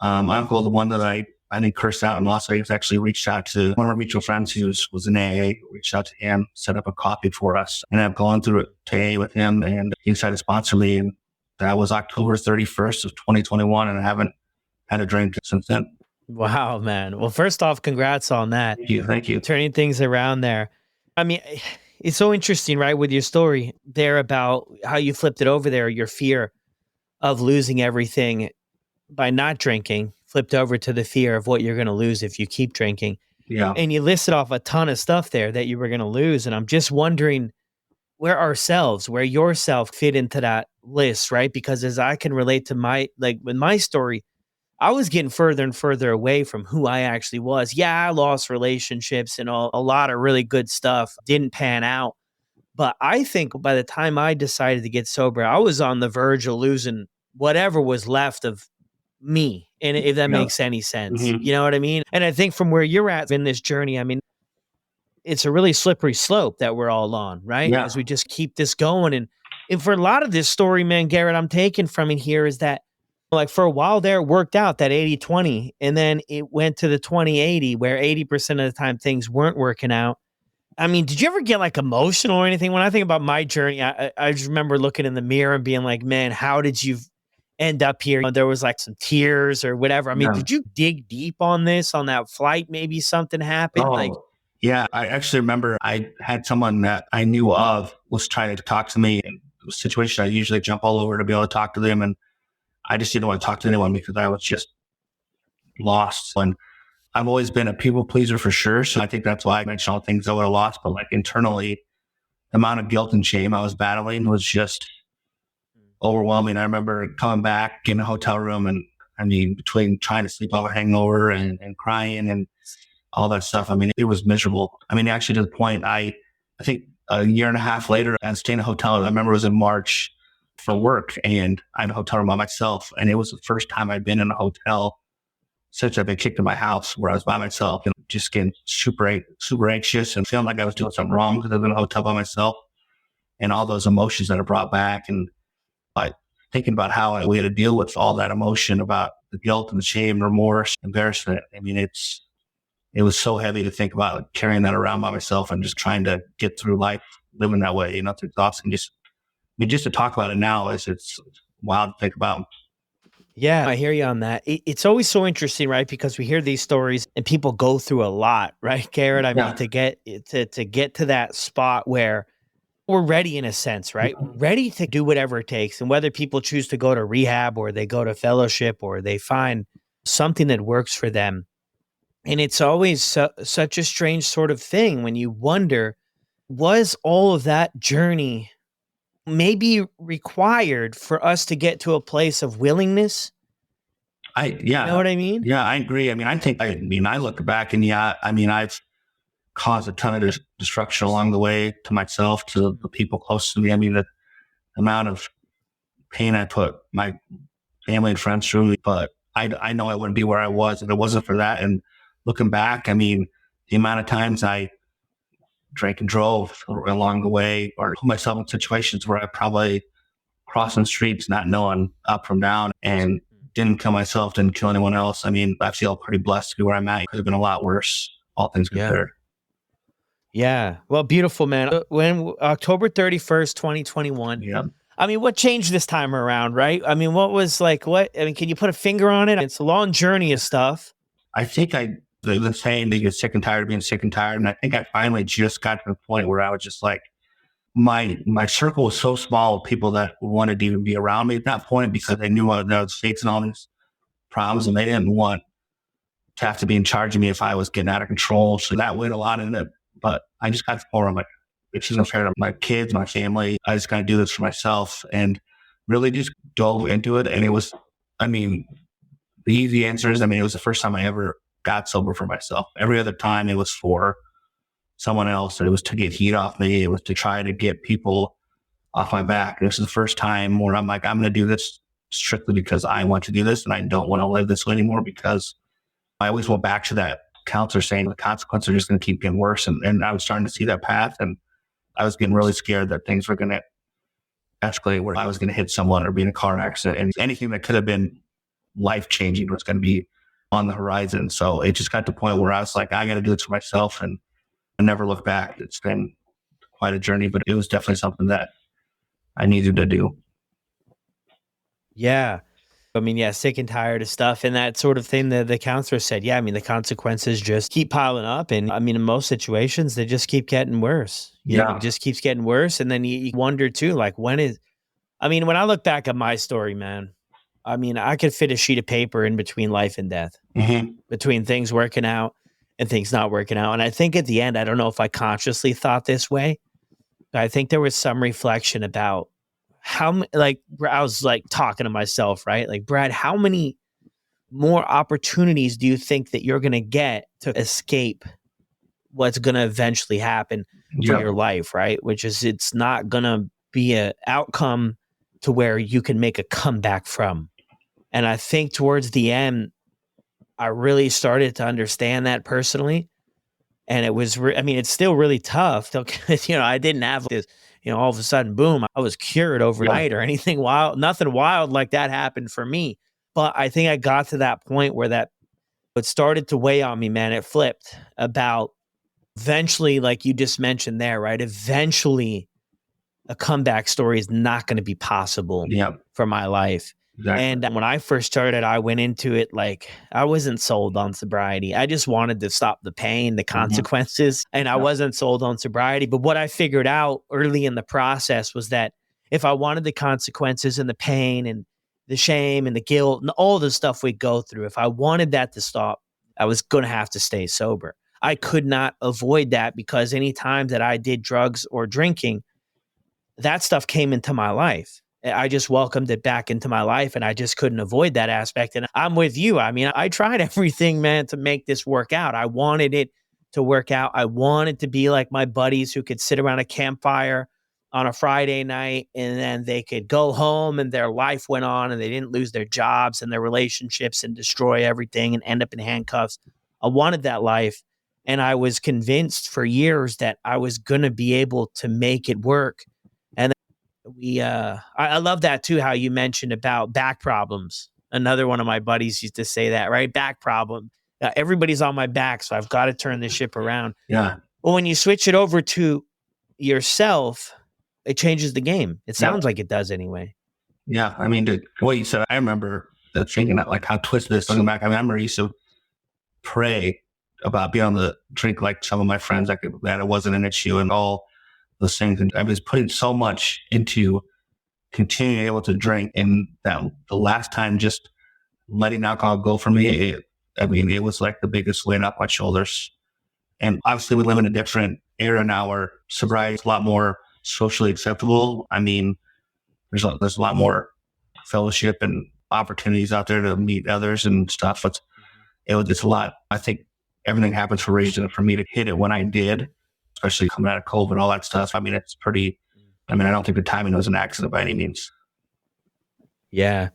My uncle, the one that I didn't curse out and lost, I actually reached out to one of our mutual friends who was in AA, reached out to him, set up a coffee for us. And I've gone through to AA with him, and he decided to sponsor me. And that was October 31st of 2021. And I haven't had a drink since then. Wow, man. Well, first off, congrats on that. Thank you. Turning things around there. I mean, it's so interesting, right? With your story there about how you flipped it over there, your fear of losing everything by not drinking flipped over to the fear of what you're going to lose if you keep drinking. Yeah. And you listed off a ton of stuff there that you were going to lose. And I'm just wondering where yourself fit into that list, right? Because as I can relate to with my story, I was getting further and further away from who I actually was. Yeah, I lost relationships and a lot of really good stuff didn't pan out. But I think by the time I decided to get sober, I was on the verge of losing whatever was left of me. And if that makes any sense, You know what I mean? And I think from where you're at in this journey, I mean, it's a really slippery slope that we're all on, right? Yeah. As we just keep this going. And for a lot of this story, man, Garrett, I'm taking from it here is that, like, for a while there, it worked out that 80-20, and then it went to the 20-80, where 80% of the time things weren't working out. I mean, did you ever get like emotional or anything? When I think about my journey, I just remember looking in the mirror and being like, man, how did you end up here? There was like some tears or whatever. I mean, Did you dig deep on this on that flight? Maybe something happened? Yeah, I actually remember I had someone that I knew of was trying to talk to me. In a situation I usually jump all over to be able to talk to them, and I just didn't want to talk to anyone because I was just lost. And I've always been a people pleaser for sure. So I think that's why I mentioned all the things I would have lost. But like internally, the amount of guilt and shame I was battling was just overwhelming. I remember coming back in a hotel room, and between trying to sleep off a hangover and crying and all that stuff, it was miserable. Actually to the point, I think a year and a half later, I was staying in a hotel. I remember it was in March for work, and I had a hotel room by myself. And it was the first time I'd been in a hotel since I'd been kicked in my house where I was by myself, and just getting super anxious and feeling like I was doing something wrong because I was in a hotel by myself, and all those emotions that I brought back. And like thinking about how we had to deal with all that emotion about the guilt and the shame, remorse, embarrassment. It was so heavy to think about carrying that around by myself and just trying to get through life, living that way, it's exhausting. Just to talk about it now it's wild to think about. Yeah, I hear you on that. It's always so interesting, right? Because we hear these stories and people go through a lot, right, Garrett? To get to that spot where we're ready in a sense, right? Ready to do whatever it takes. And whether people choose to go to rehab or they go to fellowship or they find something that works for them. And it's always such a strange sort of thing when you wonder, was all of that journey may be required for us to get to a place of willingness. You know what I mean? Yeah, I agree. I look back and I've caused a ton of destruction along the way to myself, to the people close to me. The amount of pain I put my family and friends through, but I know I wouldn't be where I was if it wasn't for that. And looking back, the amount of times I drank and drove along the way, or put myself in situations where I probably crossing streets, not knowing up from down, and didn't kill myself, didn't kill anyone else. I feel pretty blessed to be where I'm at. It could have been a lot worse, all things considered. Yeah. Well, beautiful, man. When October 31st, 2021. Yeah. What changed this time around, right? What was can you put a finger on it? It's a long journey of stuff. I think the saying that you get sick and tired of being sick and tired. And I think I finally just got to the point where I was just like, my circle was so small of people that wanted to even be around me at that point, because they knew I was facing all these problems and they didn't want to have to be in charge of me if I was getting out of control. So that weighed a lot in it. But I just got to the point where I'm like, this isn't fair to my kids, my family. I just got to do this for myself, and really just dove into it. And it was, the easy answer is, it was the first time I ever got sober for myself. Every other time it was for someone else. It was to get heat off me. It was to try to get people off my back. This is the first time where I'm like, I'm going to do this strictly because I want to do this, and I don't want to live this way anymore, because I always went back to that counselor saying the consequences are just going to keep getting worse. And I was starting to see that path, and I was getting really scared that things were going to escalate, where I was going to hit someone or be in a car accident, and anything that could have been life-changing was going to be on the horizon. So it just got to the point where I was like, I got to do it for myself, and I never look back. It's been quite a journey, but it was definitely something that I needed to do. Yeah. Sick and tired of stuff and that sort of thing. The counselor said, the consequences just keep piling up. And in most situations, they just keep getting worse. It just keeps getting worse. And then you wonder too, like, when I look back at my story, man, I could fit a sheet of paper in between life and death, between things working out and things not working out. And I think at the end, I don't know if I consciously thought this way, but I think there was some reflection about how, I was talking to myself, right? Like, Brad, how many more opportunities do you think that you're going to get to escape what's going to eventually happen for your life, right? Which is, it's not going to be an outcome to where you can make a comeback from. And I think towards the end, I really started to understand that personally. And it was, it's still really tough. I didn't have this, all of a sudden, boom, I was cured overnight or anything wild. Nothing wild like that happened for me. But I think I got to that point where it started to weigh on me, man. It flipped about eventually, like you just mentioned there, right? Eventually, a comeback story is not going to be possible for my life. Exactly. And when I first started, I went into it like I wasn't sold on sobriety. I just wanted to stop the pain, the consequences, and I wasn't sold on sobriety. But what I figured out early in the process was that if I wanted the consequences and the pain and the shame and the guilt and all the stuff we go through, if I wanted that to stop, I was going to have to stay sober. I could not avoid that, because any time that I did drugs or drinking, that stuff came into my life. I just welcomed it back into my life, and I just couldn't avoid that aspect. And I'm with you. I tried everything, man, to make this work out. I wanted it to work out. I wanted to be like my buddies who could sit around a campfire on a Friday night, and then they could go home and their life went on, and they didn't lose their jobs and their relationships and destroy everything and end up in handcuffs. I wanted that life. And I was convinced for years that I was going to be able to make it work. I love that too, how you mentioned about back problems. Another one of my buddies used to say that, right? Back problem. Everybody's on my back, so I've got to turn this ship around. Yeah. Well, when you switch it over to yourself, it changes the game. It sounds like it does anyway. Yeah. What you said, I remember thinking that, like, how twisted this, looking back. I remember I used to pray about being able to drink like some of my friends, that it wasn't an issue and all those things. And I was putting so much into continuing able to drink, and that the last time just letting alcohol go for me, it was like the biggest weight off my shoulders. And obviously we live in a different era now where sobriety is a lot more socially acceptable. I mean, there's a lot more fellowship and opportunities out there to meet others and stuff. It's a lot. I think everything happens for a reason. For me to hit it when I did, especially coming out of COVID, all that stuff. I mean, it's pretty. I mean, I don't think the timing was an accident by any means. Yeah.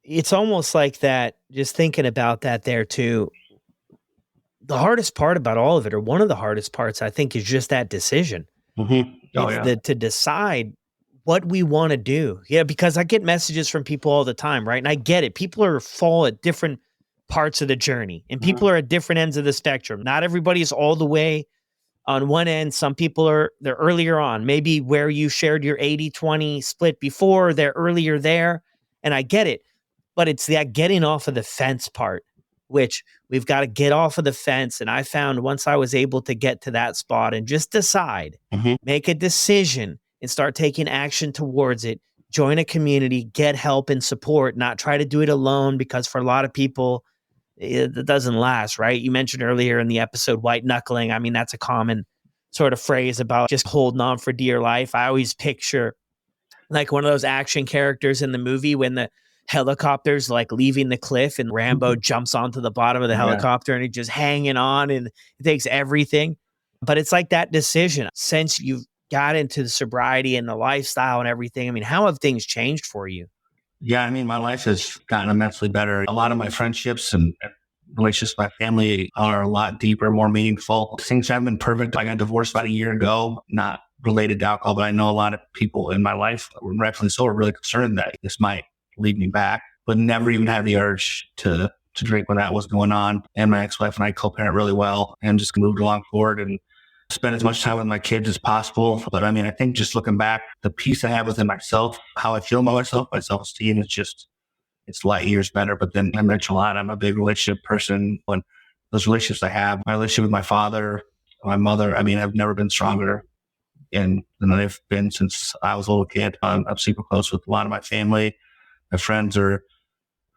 It's almost like that, just thinking about that there too. The hardest part about all of it, or one of the hardest parts, I think, is just that decision. Mm-hmm. Oh, It's to decide what we want to do. Yeah, because I get messages from people all the time, right? And I get it. People fall at different parts of the journey, and people are at different ends of the spectrum. Not everybody's all the way on one end. Some people they're earlier on, maybe where you shared your 80-20 split before, they're earlier there. And I get it, but it's that getting off of the fence part, which we've got to get off of the fence. And I found once I was able to get to that spot and just decide, make a decision and start taking action towards it, join a community, get help and support, not try to do it alone, because for a lot of people, it doesn't last, right? You mentioned earlier in the episode, white knuckling. I mean, that's a common sort of phrase about just holding on for dear life. I always picture like one of those action characters in the movie when the helicopter's like leaving the cliff and Rambo jumps onto the bottom of the helicopter and he's just hanging on and it takes everything. But it's like that decision. Since you've got into the sobriety and the lifestyle and everything, I mean, how have things changed for you? Yeah, I mean, my life has gotten immensely better. A lot of my friendships and relationships with my family are a lot deeper, more meaningful. Things haven't been perfect. I got divorced about a year ago, not related to alcohol, but I know a lot of people in my life, rightfully so, are really concerned that this might lead me back, but never even had the urge to drink when that was going on. And my ex-wife and I co-parent really well and just moved along forward and spend as much time with my kids as possible. But I mean, I think just looking back, the peace I have within myself, how I feel about myself, my self-esteem is just, it's light years better. But then I mentioned a lot, I'm a big relationship person. When those relationships I have, my relationship with my father, my mother, I mean, I've never been stronger than they've been since I was a little kid. I'm super close with a lot of my family. My friends are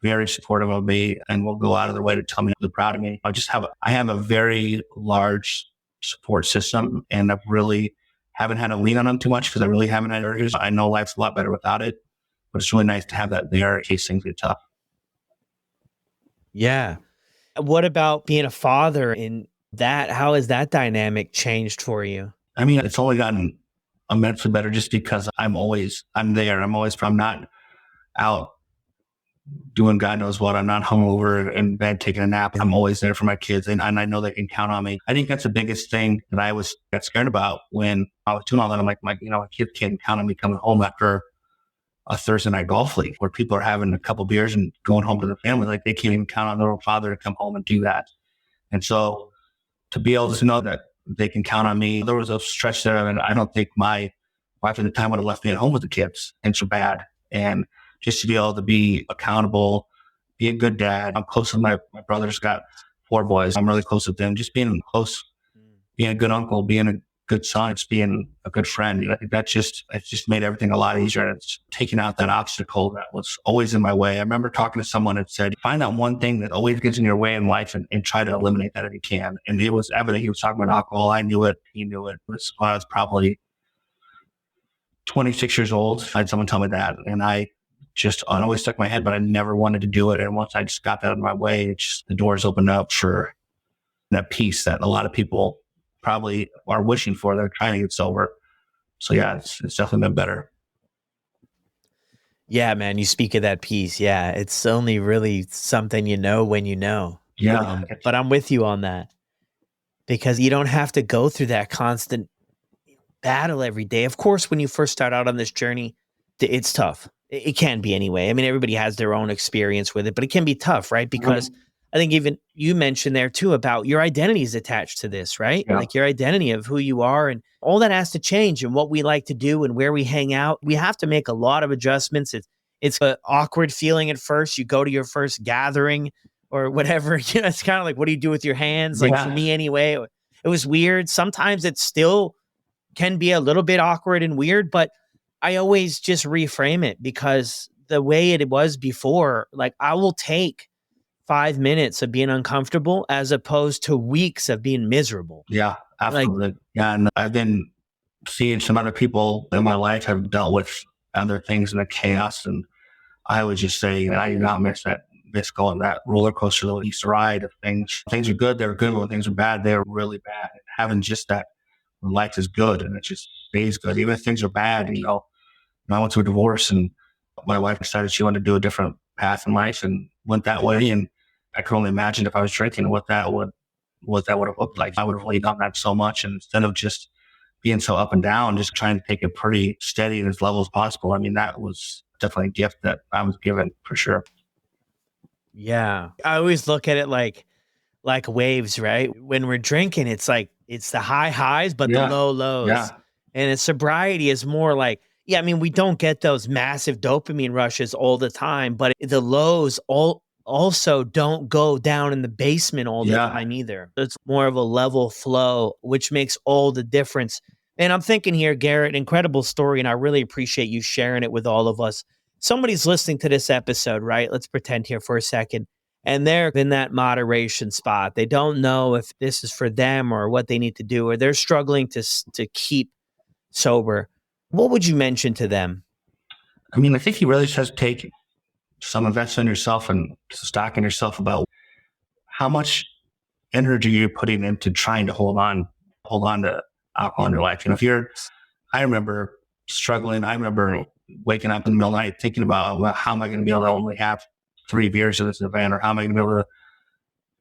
very supportive of me and will go out of their way to tell me they're proud of me. I have a very large support system, and I really haven't had to lean on them too much because I really haven't had urges. I know life's a lot better without it, but it's really nice to have that there in case things get tough. Yeah. What about being a father in that? How has that dynamic changed for you? I mean, it's only gotten immensely better just because I'm there. I'm not out doing God knows what. I'm not hungover in bed taking a nap. I'm always there for my kids, and I know they can count on me. I think that's the biggest thing that I got scared about when I was doing all that. I'm like, my kids can't count on me coming home after a Thursday night golf league where people are having a couple beers and going home to their family. Like they can't even count on their own father to come home and do that. And so to be able to know that they can count on me, there was a stretch there, and I don't think my wife at the time would have left me at home with the kids. And so bad. And just to be able to be accountable, be a good dad. I'm close with my brother's got 4 boys. I'm really close with them. Just being close, being a good uncle, being a good son, it's being a good friend. I think it's just made everything a lot easier. And it's taking out that obstacle that was always in my way. I remember talking to someone that said, find out one thing that always gets in your way in life and try to eliminate that if you can. And it was evident. He was talking about alcohol. I knew it. He knew it. I was probably 26 years old. I had someone tell me that. And I always stuck my head, but I never wanted to do it. And once I just got that out of my way, the doors opened up for that peace that a lot of people probably are wishing for. They're trying to get sober. So yeah, it's definitely been better. Yeah, man, you speak of that peace. Yeah, it's only really something you know when you know. Yeah. But I'm with you on that because you don't have to go through that constant battle every day. Of course, when you first start out on this journey, it's tough. It can be anyway. I mean, everybody has their own experience with it, but it can be tough, right? Because I think even you mentioned there too about your identity is attached to this, right? Yeah. Like your identity of who you are and all that has to change and what we like to do and where we hang out. We have to make a lot of adjustments. It's an awkward feeling at first. You go to your first gathering or whatever. You know, it's kind of like, what do you do with your hands? Like for me anyway, it was weird. Sometimes it still can be a little bit awkward and weird, but I always just reframe it because the way it was before, like I will take 5 minutes of being uncomfortable as opposed to weeks of being miserable. Yeah, absolutely. And I've been seeing some other people in my life have dealt with other things in the chaos. And I would just say, I did not miss going that roller coaster, the Easter ride of things. Things are good, they were good. When things are bad, they were really bad. And having just that when life is good and it just stays good, even if things are bad, I went through a divorce and my wife decided she wanted to do a different path in life and went that way. And I could only imagine if I was drinking what that would have looked like. I would have laid on that so much. And instead of just being so up and down, just trying to take it pretty steady and as level as possible. I mean, that was definitely a gift that I was given for sure. Yeah. I always look at it like waves, right? When we're drinking, it's like it's the high highs, but the Yeah. low lows. Yeah. And in sobriety is more like, yeah, I mean, we don't get those massive dopamine rushes all the time, but the lows also don't go down in the basement all the Yeah. time either. It's more of a level flow, which makes all the difference. And I'm thinking here, Garrett, incredible story, and I really appreciate you sharing it with all of us. Somebody's listening to this episode, right? Let's pretend here for a second. And they're in that moderation spot. They don't know if this is for them or what they need to do, or they're struggling to keep sober. What would you mention to them? I mean, I think you really just have to take some investment in yourself and stock in yourself about how much energy you're putting into trying to hold on to alcohol in your life. I remember struggling. I remember waking up in the middle of the night thinking about, well, how am I going to be able to only have 3 beers at this event, or how am I going to be able to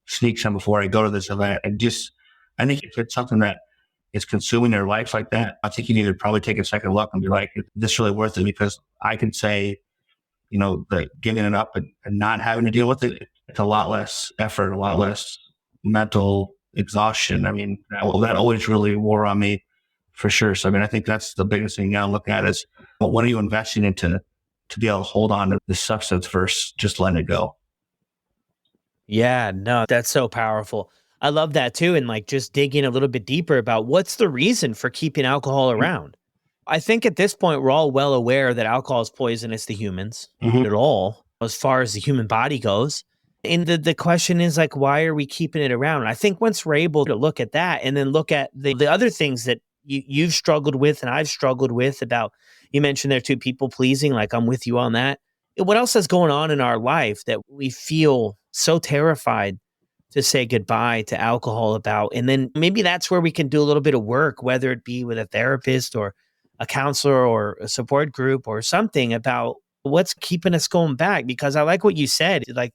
sneak some before I go to this event? And I think if it's something that is consuming your life like that, I think you need to probably take a second look and be like, is this really worth it? Because I can say, the giving it up and not having to deal with it, it's a lot less effort, a lot less mental exhaustion. I mean, that always really wore on me for sure. So, I mean, I think that's the biggest thing you got to look at is, what are you investing into to be able to hold on to the substance versus just letting it go? Yeah, no, that's so powerful. I love that too. And like just digging a little bit deeper about what's the reason for keeping alcohol around. I think at this point, we're all well aware that alcohol is poisonous to humans Mm-hmm. at all, as far as the human body goes. And the question is like, why are we keeping it around? And I think once we're able to look at that and then look at the other things that you've struggled with and I've struggled with about, you mentioned there too, people pleasing, like I'm with you on that. What else is going on in our life that we feel so terrified to say goodbye to alcohol about? And then maybe that's where we can do a little bit of work, whether it be with a therapist or a counselor or a support group or something about what's keeping us going back. Because I like what you said, like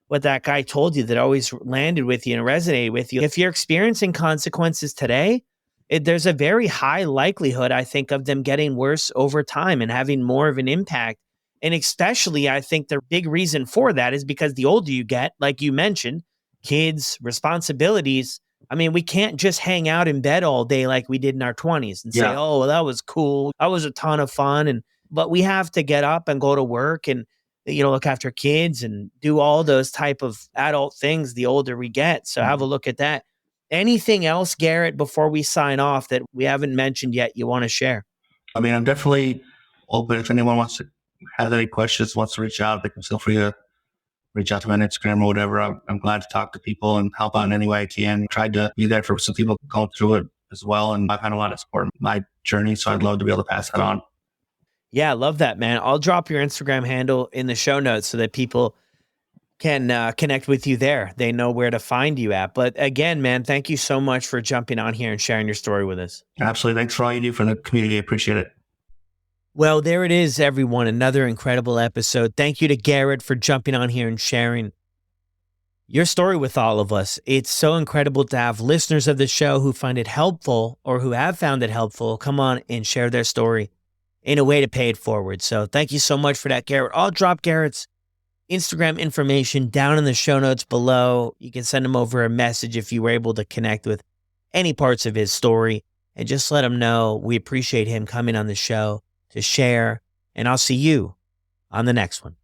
what that guy told you that always landed with you and resonated with you. If you're experiencing consequences today, there's a very high likelihood, I think, of them getting worse over time and having more of an impact. And especially, I think the big reason for that is because the older you get, like you mentioned, kids, responsibilities. I mean, we can't just hang out in bed all day like we did in our 20s and say, Yeah. oh, well, that was cool. That was a ton of fun. But we have to get up and go to work and, look after kids and do all those type of adult things the older we get. So have a look at that. Anything else, Garrett, before we sign off that we haven't mentioned yet you want to share? I mean, I'm definitely open. If anyone has any questions, wants to reach out, they can feel free to reach out to me on Instagram or whatever. I'm glad to talk to people and help out in any way I can. Tried to be there for some people going through it as well. And I've had a lot of support in my journey. So I'd love to be able to pass that on. Yeah, I love that, man. I'll drop your Instagram handle in the show notes so that people can connect with you there. They know where to find you at. But again, man, thank you so much for jumping on here and sharing your story with us. Absolutely. Thanks for all you do for the community. I appreciate it. Well, there it is, everyone. Another incredible episode. Thank you to Garrett for jumping on here and sharing your story with all of us. It's so incredible to have listeners of the show who find it helpful or who have found it helpful come on and share their story in a way to pay it forward. So thank you so much for that, Garrett. I'll drop Garrett's Instagram information down in the show notes below. You can send him over a message if you were able to connect with any parts of his story and just let him know we appreciate him coming on the show to share. And I'll see you on the next one.